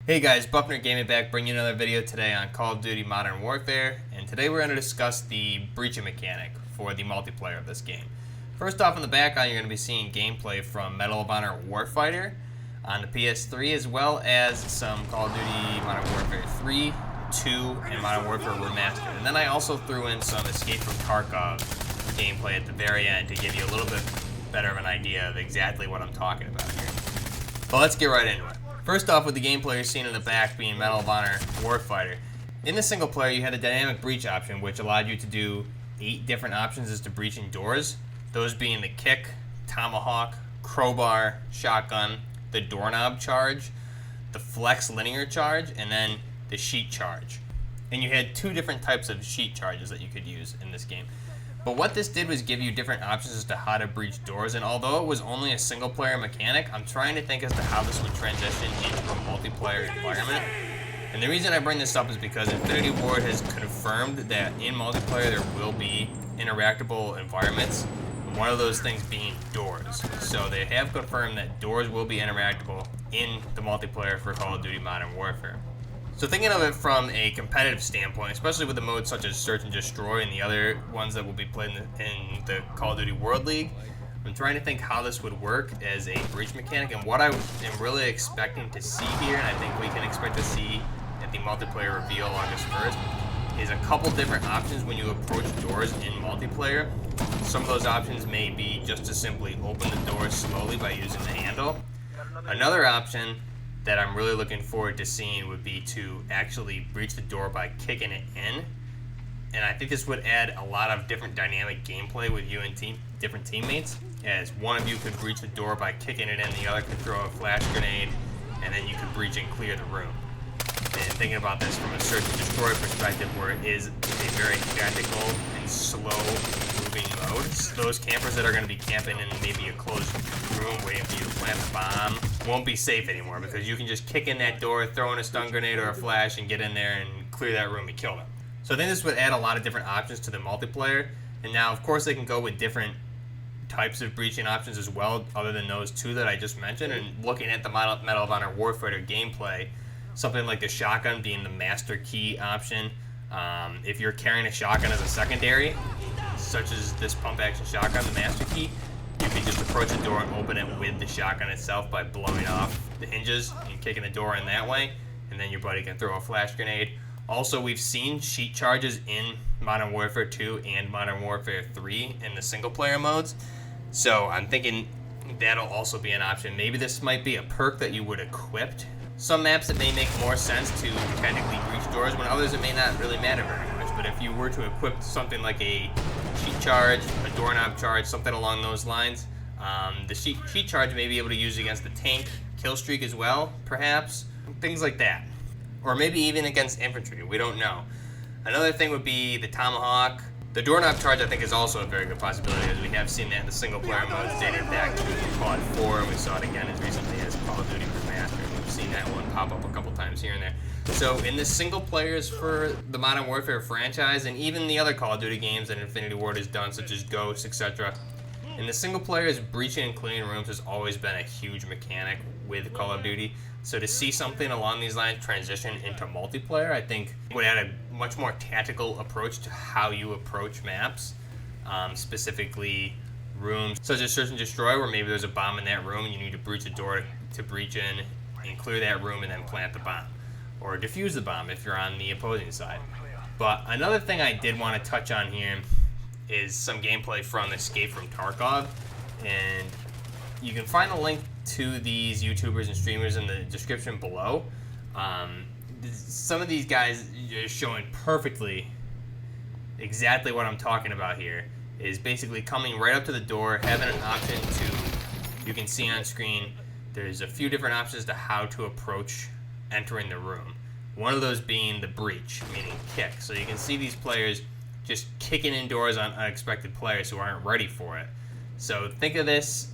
Hey guys, Buckner Gaming back, bringing you another video today on Call of Duty Modern Warfare, and today we're going to discuss the breaching mechanic for the multiplayer of this game. First off, in the background, you're going to be seeing gameplay from Medal of Honor Warfighter on the PS3, as well as some Call of Duty Modern Warfare 3, 2, and Modern Warfare Remastered. And then I also threw in some Escape from Tarkov gameplay at the very end to give you a little bit better of an idea of exactly what I'm talking about here. But let's get right into it. First off, with the gameplay you're seeing in the back being Medal of Honor Warfighter. In the single player, you had a dynamic breach option, which allowed you to do 8 different options as to breaching doors. Those being the kick, tomahawk, crowbar, shotgun, the doorknob charge, the flex linear charge, and then the sheet charge. And you had 2 different types of sheet charges that you could use in this game. But what this did was give you different options as to how to breach doors, and although it was only a single player mechanic, I'm trying to think as to how this would transition into a multiplayer environment. And the reason I bring this up is because Infinity Ward has confirmed that in multiplayer there will be interactable environments, one of those things being doors. So they have confirmed that doors will be interactable in the multiplayer for Call of Duty Modern Warfare. So thinking of it from a competitive standpoint, especially with the modes such as Search and Destroy and the other ones that will be played in the Call of Duty World League, I'm trying to think how this would work as a breach mechanic, and what I am really expecting to see here, and I think we can expect to see at the multiplayer reveal August 1st, is a couple different options when you approach doors in multiplayer. Some of those options may be just to simply open the door slowly by using the handle. Another option that I'm really looking forward to seeing would be to actually breach the door by kicking it in. And I think this would add a lot of different dynamic gameplay with you and different teammates, as one of you could breach the door by kicking it in, the other could throw a flash grenade, and then you could breach and clear the room. And thinking about this from a Search and Destroy perspective, where it is a very tactical and slow moving mode, those campers that are going to be camping in maybe a closed room waiting for you to plant the bomb won't be safe anymore, because you can just kick in that door, throw in a stun grenade or a flash, and get in there and clear that room and kill them. So I think this would add a lot of different options to the multiplayer. And now, of course, they can go with different types of breaching options as well, other than those 2 that I just mentioned. And looking at the Medal of Honor Warfighter gameplay, something like the shotgun being the master key option. If you're carrying a shotgun as a secondary, such as this pump action shotgun, the master key, you can just approach the door and open it with the shotgun itself by blowing off the hinges and kicking the door in that way, and then your buddy can throw a flash grenade. Also, we've seen sheet charges in Modern Warfare 2 and Modern Warfare 3 in the single player modes, so I'm thinking that'll also be an option. Maybe this might be a perk that you would equip. Some maps it may make more sense to technically breach doors, when others it may not really matter very much. But if you were to equip something like a sheet charge, a doorknob charge, something along those lines, the sheet charge may be able to use against the tank kill streak as well, perhaps, things like that. Or maybe even against infantry, we don't know. Another thing would be the tomahawk. The doorknob charge, I think, is also a very good possibility, as we have seen that in the single player modes dating back to COD 4, and we saw it again as recently as Call of Duty Remastered. We've seen that one pop up a couple times here and there. So in the single players for the Modern Warfare franchise, and even the other Call of Duty games that Infinity Ward has done, such as Ghost, etc., in the single players, breaching and cleaning rooms has always been a huge mechanic with Call of Duty. So to see something along these lines transition into multiplayer, I think would add a much more tactical approach to how you approach maps, specifically rooms such as Search and Destroy, where maybe there's a bomb in that room and you need to breach the door to breach in and clear that room and then plant the bomb, or defuse the bomb if you're on the opposing side. But another thing I did want to touch on here is some gameplay from Escape from Tarkov, and you can find a link to these YouTubers and streamers in the description below. Some of these guys are showing perfectly exactly what I'm talking about here, is basically coming right up to the door, having an option to, you can see on screen, there's a few different options to how to approach entering the room. One of those being the breach, meaning kick. So you can see these players just kicking in doors on unexpected players who aren't ready for it. So think of this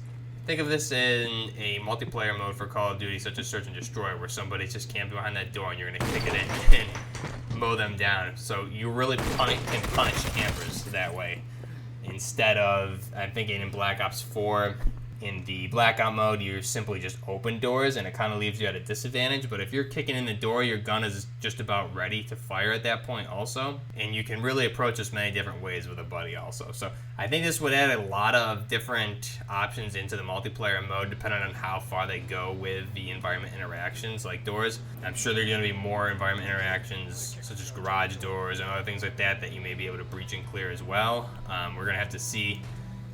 in a multiplayer mode for Call of Duty, such as Search and Destroy, where somebody's just camping behind that door and you're going to kick it in and mow them down. So you really can punish campers that way. Instead of, I'm thinking in Black Ops 4, In the blackout mode, you simply just open doors, and it kind of leaves you at a disadvantage. But if you're kicking in the door, your gun is just about ready to fire at that point also. And you can really approach this many different ways with a buddy also. So I think this would add a lot of different options into the multiplayer mode, depending on how far they go with the environment interactions like doors. I'm sure there are going to be more environment interactions, such as garage doors and other things like that, that you may be able to breach and clear as well. We're going to have to see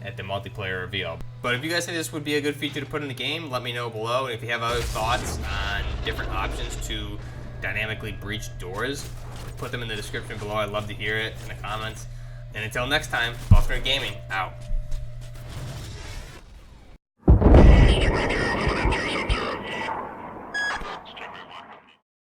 at the multiplayer reveal. But if you guys think this would be a good feature to put in the game, let me know below. And if you have other thoughts on different options to dynamically breach doors, put them in the description below. I'd love to hear it in the comments. And until next time, Warfighter Gaming, out.